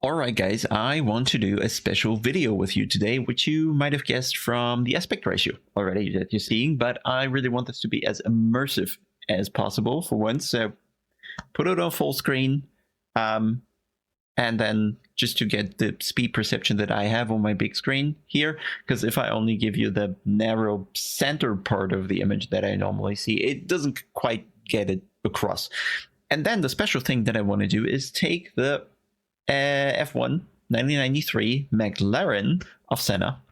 Alright guys, I want to do a special video with you today, which you might have guessed from the aspect ratio already that you're seeing, but I really want this to be as immersive as possible for once. So put it on full screen, and then just to get the speed perception that I have on my big screen here, because if I only give you the narrow center part of the image that I normally see, it doesn't quite get it across. And then the special thing that I want to do is take the F1 1993 McLaren of Senna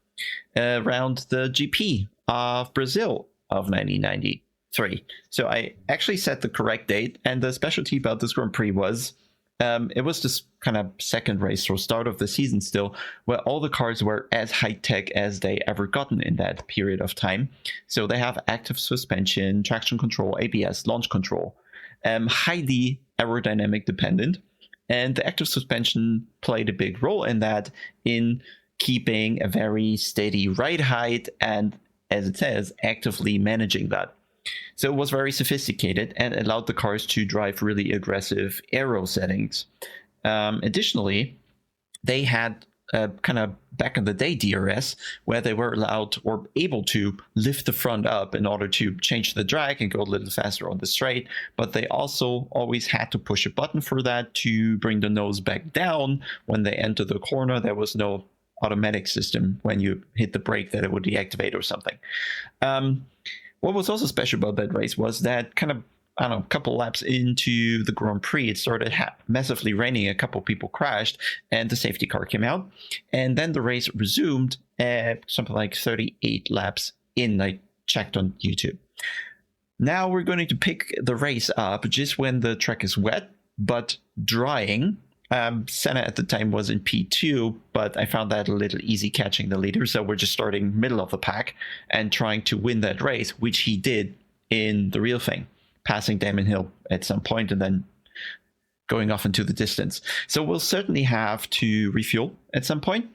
around the GP of Brazil of 1993. So I actually set the correct date, and the specialty about this Grand Prix was it was this kind of second race or start of the season still, where all the cars were as high-tech as they ever gotten in that period of time. So they have active suspension, traction control, ABS, launch control, highly aerodynamic dependent. And the active suspension played a big role in that, in keeping a very steady ride height and, as it says, actively managing that. So it was very sophisticated and allowed the cars to drive really aggressive aero settings. Additionally, they had kind of back in the day DRS, where they were allowed or able to lift the front up in order to change the drag and go a little faster on the straight, but they also always had to push a button for that to bring the nose back down when they enter the corner. There was no automatic system when you hit the brake that it would deactivate or something. What was also special about that race was that kind of, I don't know, a couple laps into the Grand Prix, it started massively raining. A couple people crashed, and the safety car came out. And then the race resumed at something like 38 laps in. I checked on YouTube. Now we're going to pick the race up just when the track is wet, but drying. Senna at the time was in P2, but I found that a little easy catching the leader. So we're just starting middle of the pack and trying to win that race, which he did in the real thing, passing Damon Hill at some point and then going off into the distance. So we'll certainly have to refuel at some point,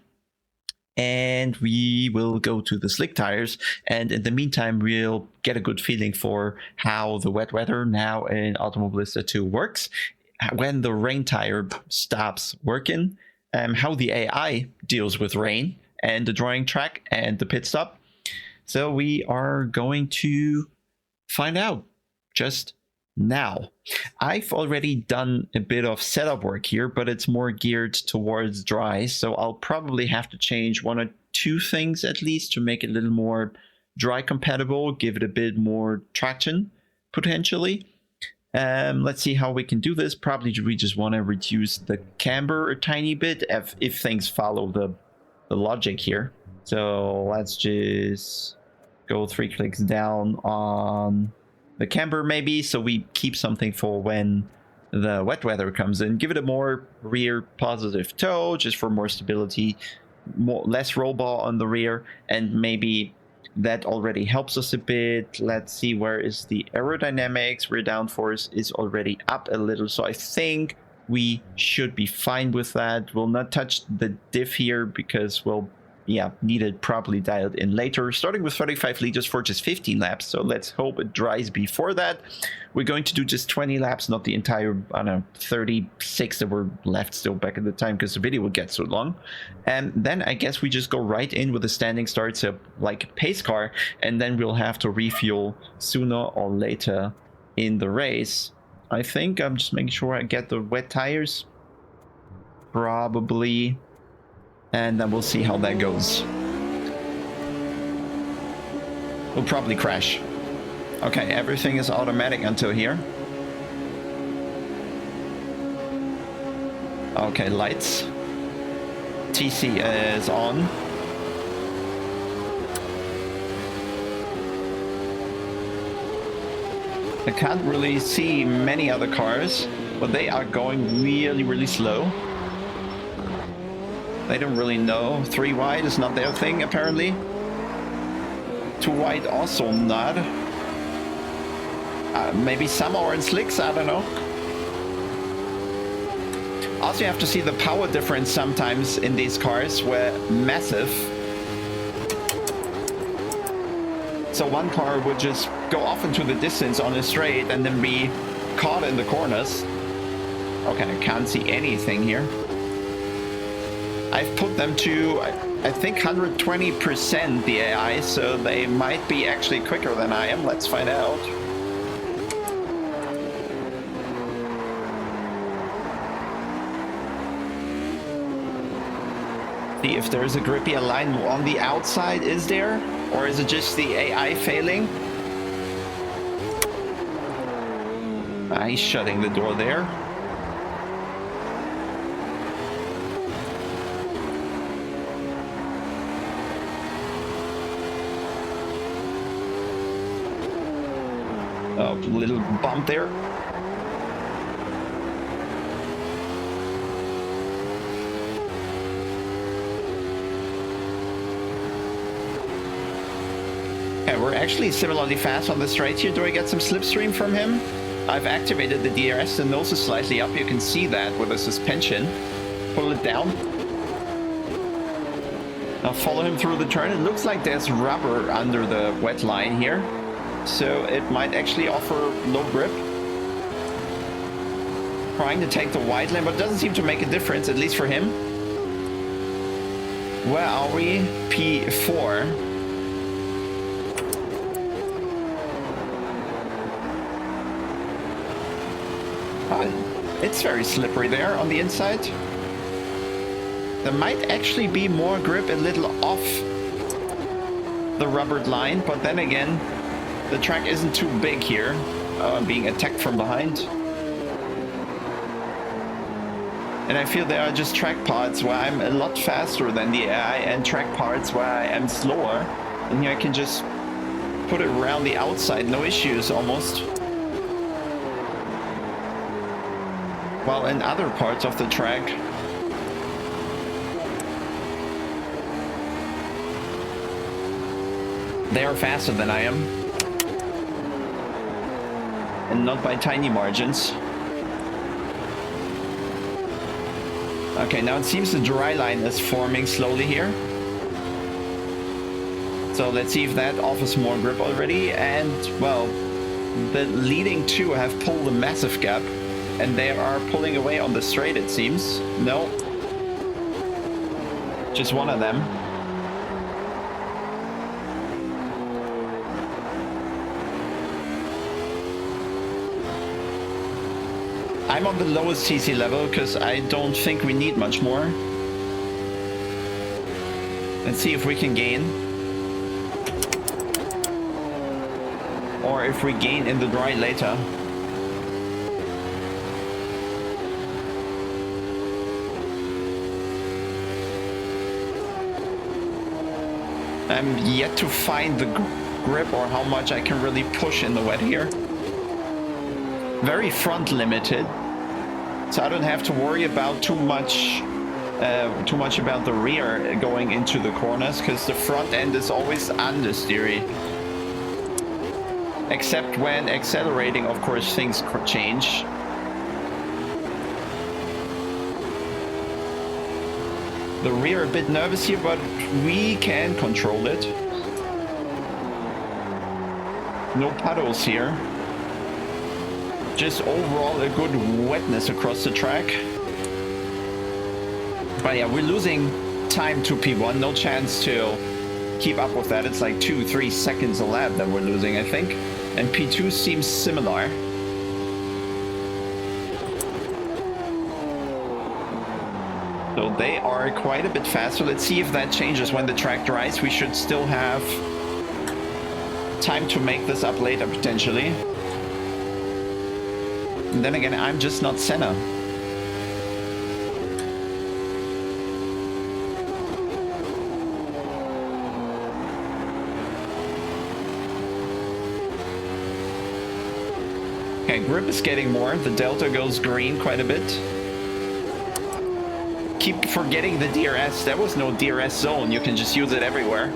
and we will go to the slick tires. And in the meantime, we'll get a good feeling for how the wet weather now in Automobilista 2 works, when the rain tire stops working, how the AI deals with rain and the drying track and the pit stop. So we are going to find out just now. I've already done a bit of setup work here, but it's more geared towards dry, so I'll probably have to change one or two things at least to make it a little more dry compatible, give it a bit more traction potentially. Let's see how we can do this. Probably we just want to reduce the camber a tiny bit if things follow the logic here. So let's just go 3 clicks down on the camber maybe, so we keep something for when the wet weather comes in. Give it a more rear positive toe, just for more stability, less roll bar on the rear, and maybe that already helps us a bit. Let's see, where is the aerodynamics? Rear downforce is already up a little, so I think we should be fine with that. We'll not touch the diff here because we'll need it properly dialed in later. Starting with 35 liters for just 15 laps, so let's hope it dries before that. We're going to do just 20 laps, not the entire, I don't know, 36 that were left still back at the time, because the video would get so long. And then I guess we just go right in with a standing start, so like a pace car, and then we'll have to refuel sooner or later in the race. I think I'm just making sure I get the wet tires. Probably. And then we'll see how that goes. We'll probably crash. Okay, everything is automatic until here. Okay, lights. TC is on. I can't really see many other cars, but they are going really, really slow. They don't really know. 3 wide is not their thing, apparently. 2 wide also not. Maybe some are in slicks, I don't know. Also, you have to see the power difference sometimes in these cars were massive. So one car would just go off into the distance on a straight and then be caught in the corners. Okay, I can't see anything here. I've put them to, I think, 120% the AI, so they might be actually quicker than I am. Let's find out. See if there's a grippier line on the outside. Is there? Or is it just the AI failing? He's shutting the door there. Oh, little bump there. Okay, we're actually similarly fast on the straight here. Do I get some slipstream from him? I've activated the DRS, the nose is slightly up. You can see that with the suspension. Pull it down. Now follow him through the turn. It looks like there's rubber under the wet line here, so it might actually offer low grip. Trying to take the wide lane, but it doesn't seem to make a difference, at least for him. Where are we? P4. It's very slippery there on the inside. There might actually be more grip a little off the rubbered line, but then again, the track isn't too big here. I'm being attacked from behind. And I feel there are just track parts where I'm a lot faster than the AI and track parts where I am slower. And here I can just put it around the outside, no issues almost. While in other parts of the track, they are faster than I am. And not by tiny margins. Okay, now it seems the dry line is forming slowly here. So let's see if that offers more grip already. And, well, the leading two have pulled a massive gap. And they are pulling away on the straight, it seems. No. Just one of them. I'm on the lowest CC level because I don't think we need much more. Let's see if we can gain. Or if we gain in the dry later. I'm yet to find the grip or how much I can really push in the wet here. Very front limited, so I don't have to worry about too much about the rear going into the corners, because the front end is always understeery. Except when accelerating, of course, things change. The rear a bit nervous here, but we can control it. No puddles here. Just overall a good wetness across the track. But yeah, we're losing time to P1. No chance to keep up with that. It's like 2-3 seconds a lap that we're losing, I think. And P2 seems similar. So they are quite a bit faster. Let's see if that changes when the track dries. We should still have time to make this up later, potentially. And then again, I'm just not Senna. Okay, grip is getting more. The delta goes green quite a bit. Keep forgetting the DRS. There was no DRS zone. You can just use it everywhere.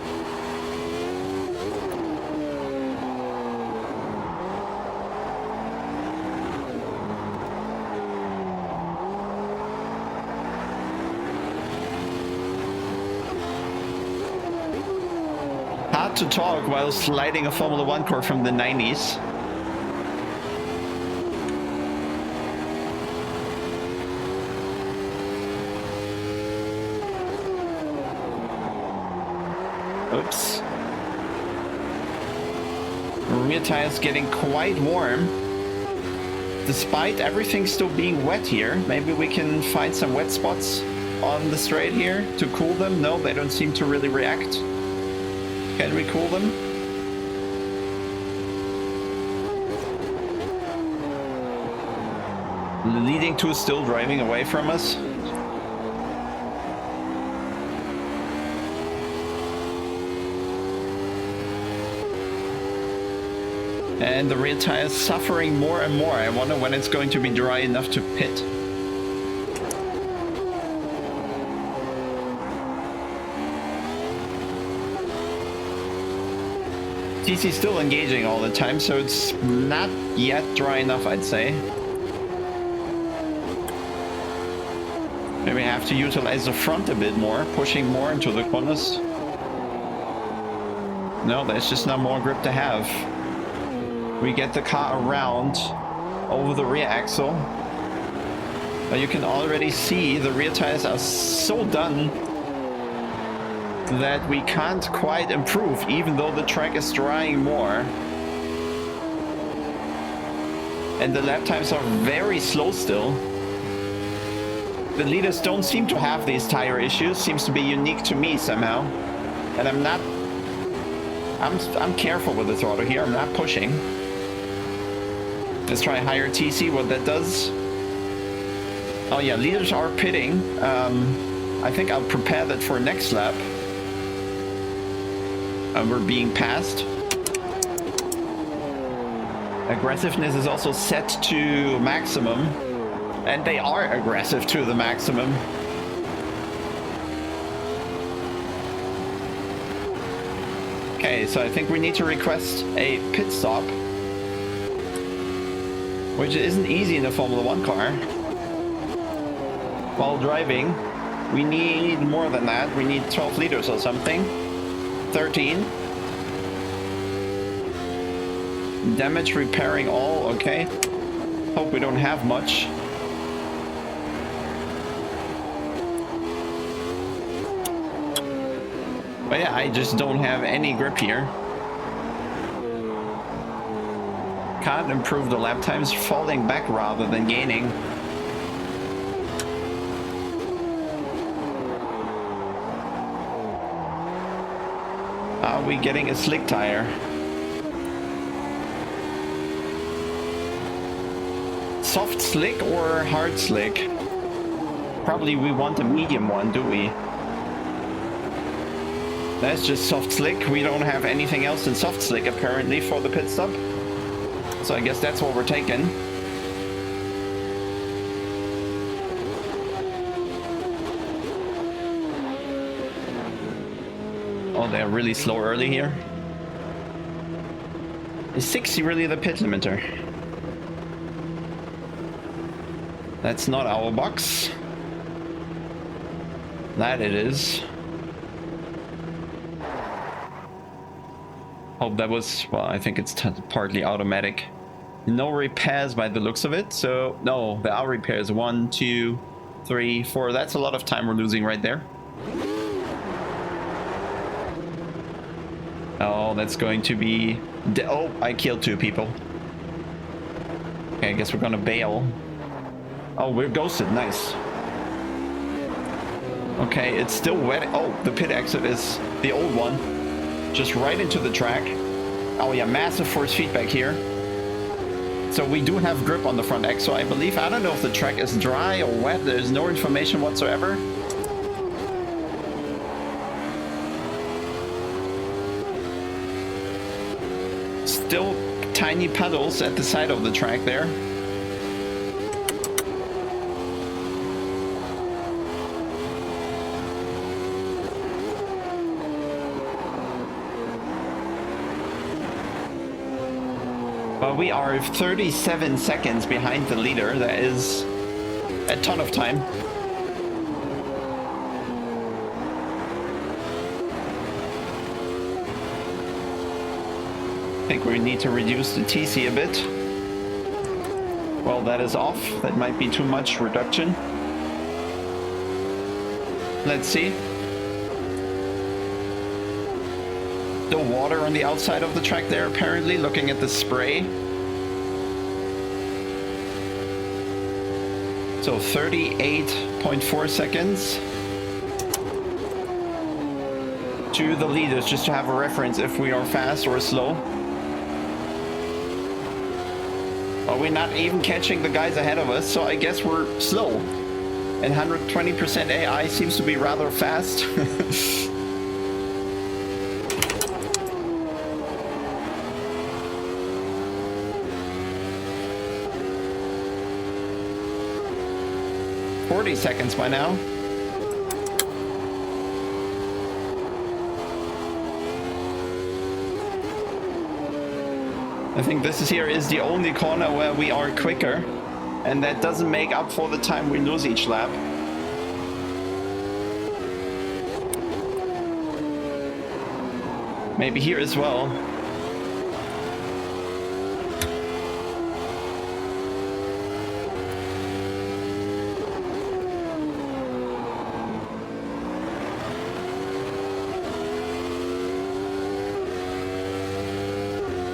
Hard to talk while sliding a Formula 1 car from the 90s. Oops. Rear tire's getting quite warm. Despite everything still being wet here, maybe we can find some wet spots on the straight here to cool them. No, they don't seem to really react. Can we cool them? Leading two still driving away from us. And the rear tire is suffering more and more. I wonder when it's going to be dry enough to pit. TC still engaging all the time, so it's not yet dry enough, I'd say. Maybe I have to utilize the front a bit more, pushing more into the corners. No, there's just not more grip to have. We get the car around over the rear axle. But you can already see the rear tires are so done that we can't quite improve, even though the track is drying more. And the lap times are very slow still. The leaders don't seem to have these tire issues. Seems to be unique to me somehow. And I'm careful with the throttle here. I'm not pushing. Let's try higher TC, what that does. Oh yeah, leaders are pitting. I think I'll prepare that for next lap. We're being passed. Aggressiveness is also set to maximum. And they are aggressive to the maximum. Okay, so I think we need to request a pit stop. Which isn't easy in a Formula 1 car. While driving, we need more than that. We need 12 liters or something. 13. Damage repairing all, okay. Hope we don't have much. But yeah, I just don't have any grip here. Can't improve the lap times, falling back rather than gaining. Are we getting a slick tire? Soft slick or hard slick? Probably we want a medium one, do we? That's just soft slick. We don't have anything else than soft slick apparently for the pit stop. So I guess that's what we're taking. Oh, they're really slow early here. Is 60 really the pit limiter? That's not our box. That it is. Hope that was, well, I think it's partly automatic. No repairs by the looks of it, so no, there are repairs. 1, 2, 3, 4. That's a lot of time we're losing right there. Oh, that's going to be... Oh, I killed 2 people. Okay, I guess we're gonna bail. Oh, we're ghosted. Nice. Okay, it's still wet. Oh, the pit exit is the old one. Just right into the track. Oh yeah, massive force feedback here. So we do have grip on the front axle, I believe. I don't know if the track is dry or wet. There's no information whatsoever. Still tiny puddles at the side of the track there. But we are 37 seconds behind the leader. That is a ton of time. I think we need to reduce the TC a bit. Well, that is off. That might be too much reduction. Let's see. the water on the outside of the track there, apparently, looking at the spray. So 38.4 seconds to the leaders, just to have a reference if we are fast or slow. But we're not even catching the guys ahead of us, so I guess we're slow. And 120% AI seems to be rather fast. Seconds by now. I think this is the only corner where we are quicker, and that doesn't make up for the time we lose each lap. Maybe here as well.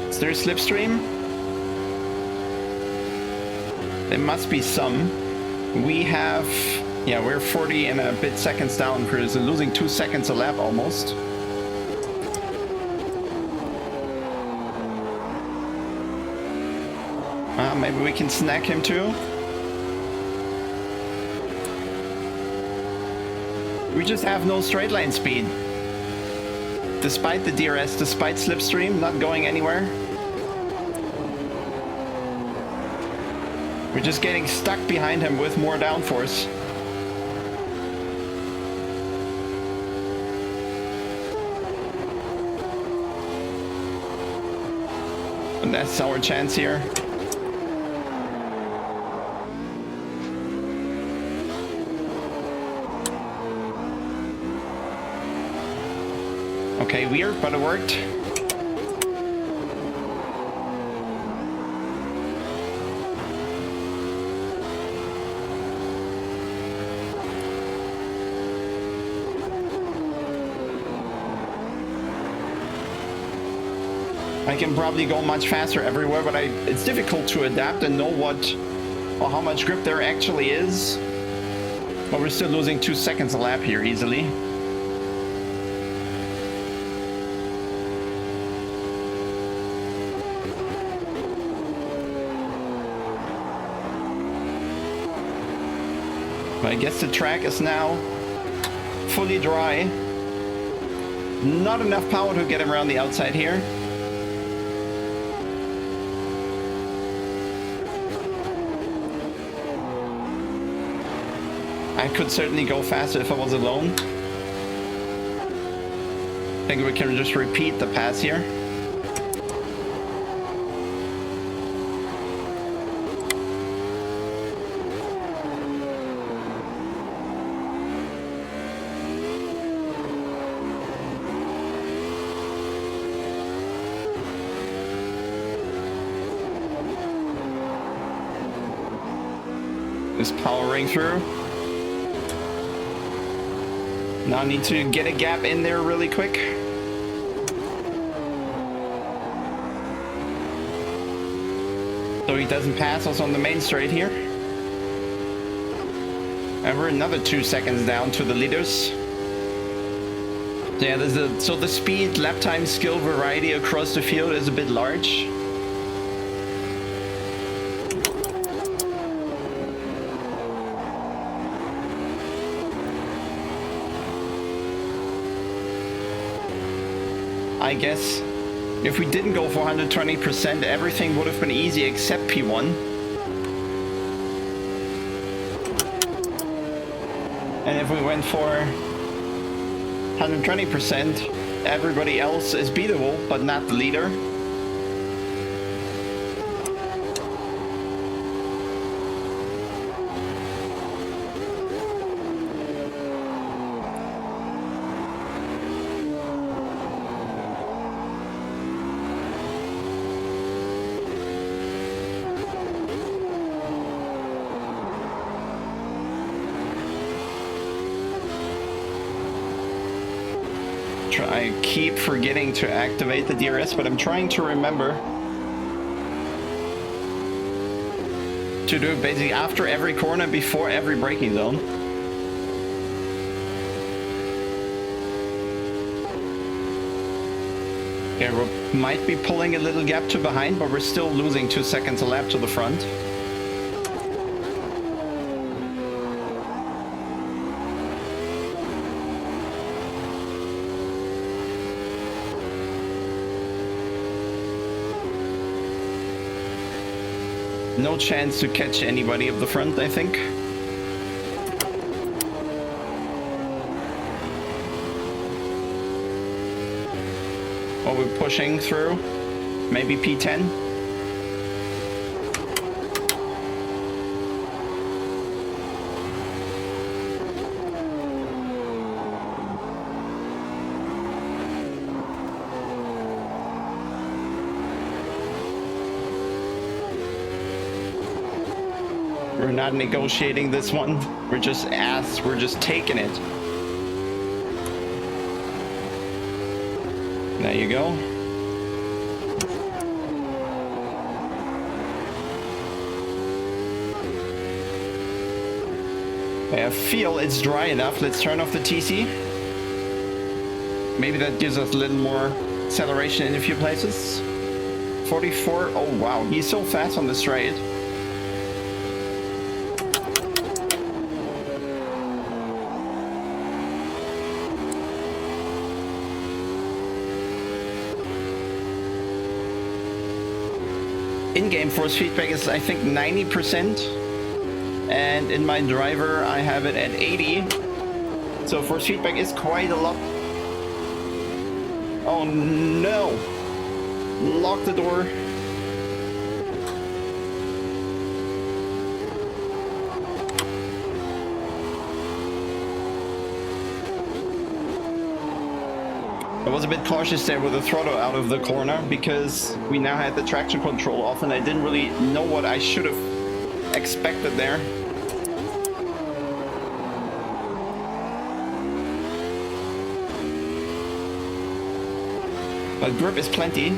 Is there a slipstream? There must be some. We have, yeah, we're 40 and a bit seconds down, Chris, losing 2 seconds a lap almost. Maybe we can snack him too. We just have no straight line speed. Despite the DRS, despite slipstream not going anywhere. We're just getting stuck behind him with more downforce. And that's our chance here. Okay, weird, but it worked. I can probably go much faster everywhere, but it's difficult to adapt and know what or how much grip there actually is. But we're still losing 2 seconds a lap here easily. But I guess the track is now fully dry. Not enough power to get him around the outside here. I could certainly go faster if I was alone. I think we can just repeat the pass here. Just powering through. Now I need to get a gap in there really quick. So he doesn't pass us on the main straight here. And we're another 2 seconds down to the leaders. Yeah, so the speed, lap time, skill variety across the field is a bit large. I guess if we didn't go for 120%, everything would have been easy except P1. And if we went for 120%, everybody else is beatable, but not the leader. I keep forgetting to activate the DRS, but I'm trying to remember to do it basically after every corner, before every braking zone. Okay, we might be pulling a little gap to behind, but we're still losing 2 seconds a lap to the front. No chance to catch anybody up the front, I think. Oh, we're pushing through. Maybe P10. We're not negotiating this one. We're just taking it. There you go. I feel it's dry enough. Let's turn off the TC. Maybe that gives us a little more acceleration in a few places. 44. Oh wow, he's so fast on the straight. In-game force feedback is, I think, 90%, and in my driver I have it at 80, so force feedback is quite a lot. Oh no! Lock the door. I was a bit cautious there with the throttle out of the corner because we now had the traction control off and I didn't really know what I should have expected there. But grip is plenty.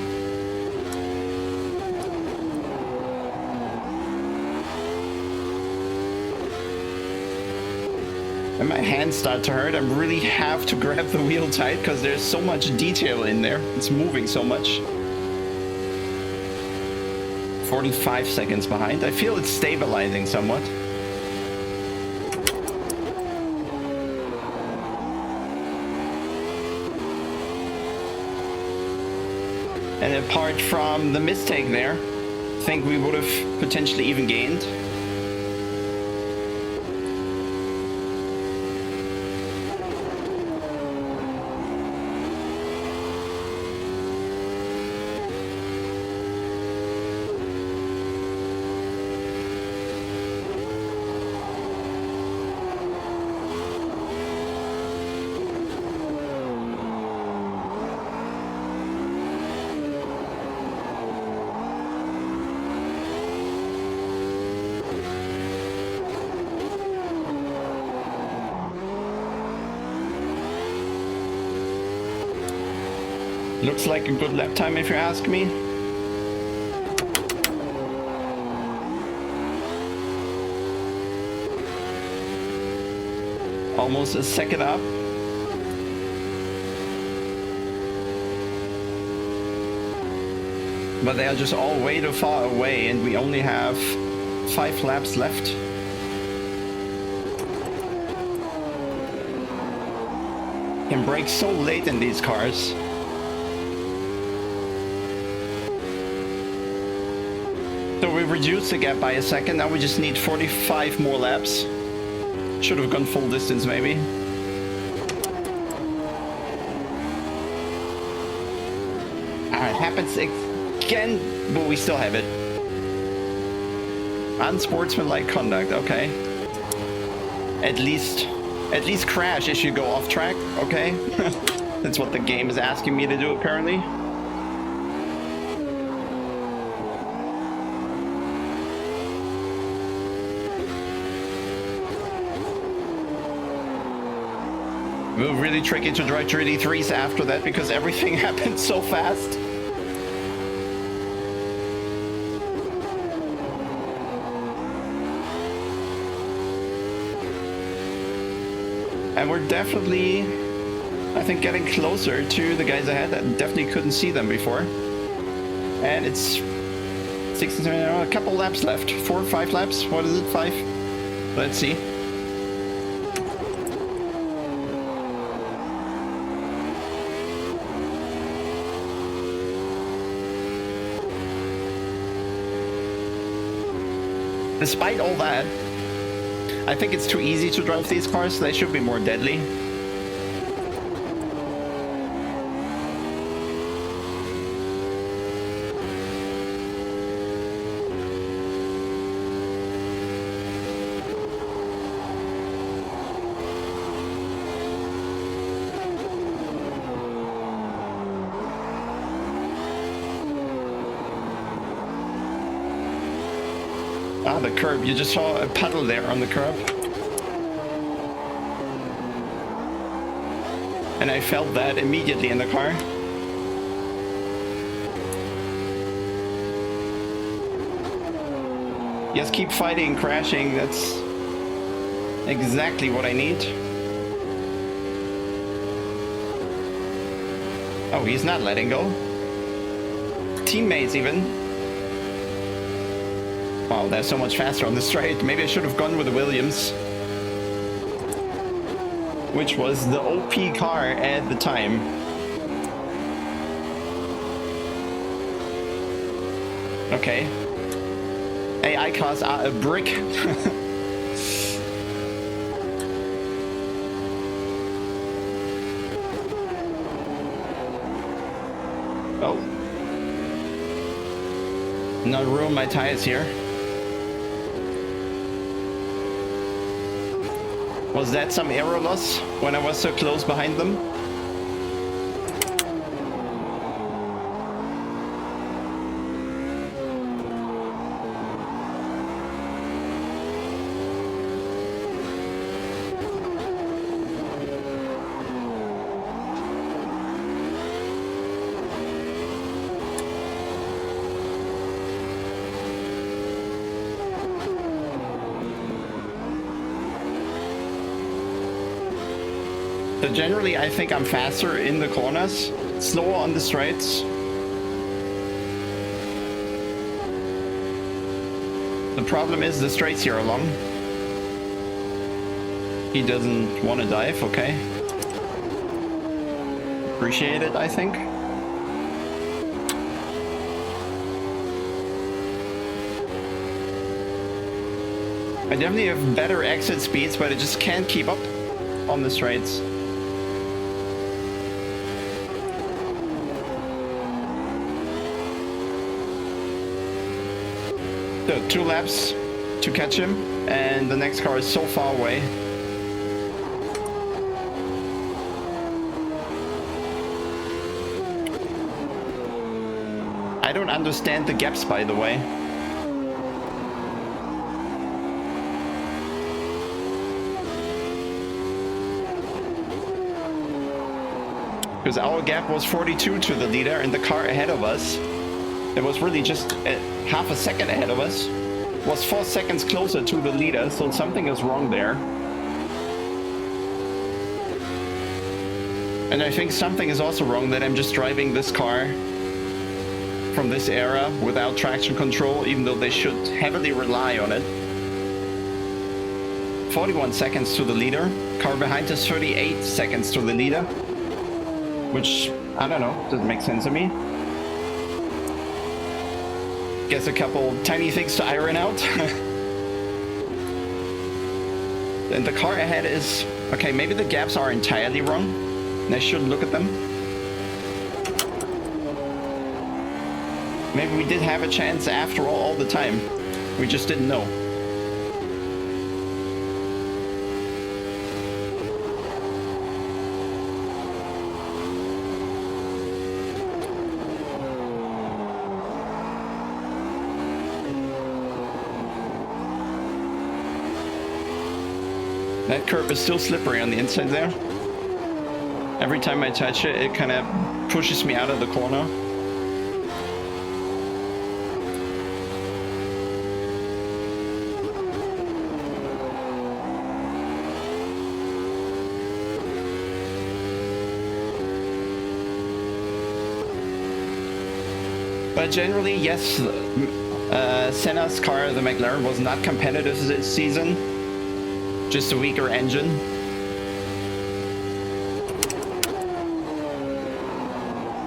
And my hands start to hurt. I really have to grab the wheel tight because there's so much detail in there. It's moving so much. 45 seconds behind. I feel it's stabilizing somewhat. And apart from the mistake there, I think we would have potentially even gained. Looks like a good lap time if you ask me. Almost a second up. But they are just all way too far away and we only have 5 laps left. Can brake so late in these cars. So we reduced the gap by a second, now we just need 45 more laps. Should have gone full distance maybe. It happens again, but we still have it. Unsportsmanlike conduct, okay. At least crash if you go off track, okay? That's what the game is asking me to do apparently. Well, really tricky to drive 3D3s after that because everything happened so fast. And we're definitely, I think, getting closer to the guys ahead. I definitely couldn't see them before. And it's 16, a couple laps left. 4 or 5 laps. What is it? 5? Let's see. Despite all that, I think it's too easy to drive these cars. They should be more deadly. Ah, the curb. You just saw a puddle there on the curb. And I felt that immediately in the car. Just keep fighting, crashing. That's exactly what I need. Oh, he's not letting go. Teammates even. Wow, they're so much faster on the straight. Maybe I should have gone with the Williams, which was the OP car at the time. Okay. AI cars are a brick. Oh. Not ruin my tires here. Was that some aero loss when I was so close behind them? So generally, I think I'm faster in the corners, slower on the straights. The problem is the straights here are long. He doesn't want to dive, okay. Appreciate it, I think. I definitely have better exit speeds, but I just can't keep up on the straights. So 2 laps to catch him, and the next car is so far away. I don't understand the gaps, by the way. Because our gap was 42 to the leader, and the car ahead of us, it was really just half a second ahead of us, was 4 seconds closer to the leader, so something is wrong there. And I think something is also wrong that I'm just driving this car from this era without traction control, even though they should heavily rely on it. 41 seconds to the leader. Car behind us 38 seconds to the leader. Which, I don't know, doesn't make sense to me. Guess a couple tiny things to iron out. And the car ahead is... Okay, maybe the gaps are entirely wrong. And I should look at them. Maybe we did have a chance after all the time. We just didn't know. That curb is still slippery on the inside there. Every time I touch it, it kind of pushes me out of the corner. But generally, yes, Senna's car, the McLaren, was not competitive this season. Just a weaker engine.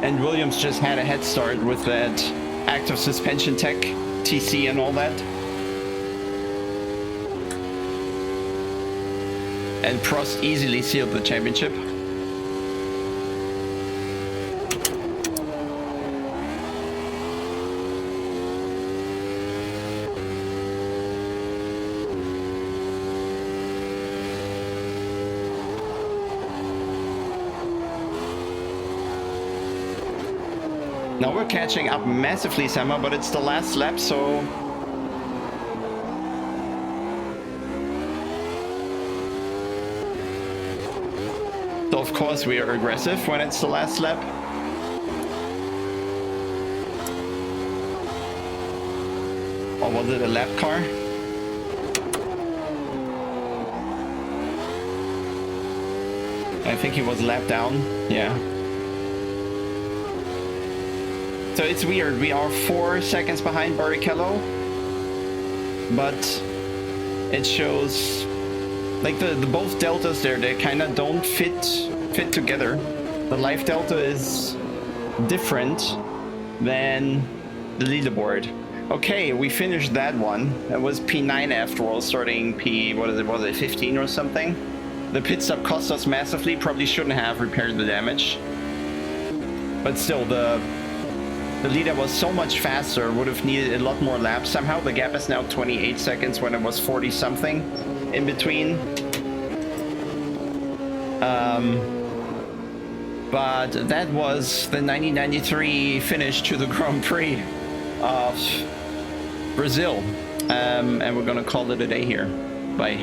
And Williams just had a head start with that active suspension tech, TC and all that. And Prost easily sealed the championship. Now we're catching up massively, Sama, but it's the last lap, so... So of course we are aggressive when it's the last lap. Or was it a lap car? I think he was lap down, yeah. So it's weird, we are 4 seconds behind Barrichello, but it shows like the both deltas there, they kind of don't fit together. The life delta is different than the leaderboard. Okay, we finished that one. That was P9 after all, starting P, what is it, was it 15 or something? The pit stop cost us massively, probably shouldn't have repaired the damage. But still, the leader was so much faster, would have needed a lot more laps. Somehow the gap is now 28 seconds when it was 40 something in between. But that was the 1993 finish to the Grand Prix of Brazil. And we're gonna call it a day here. Bye.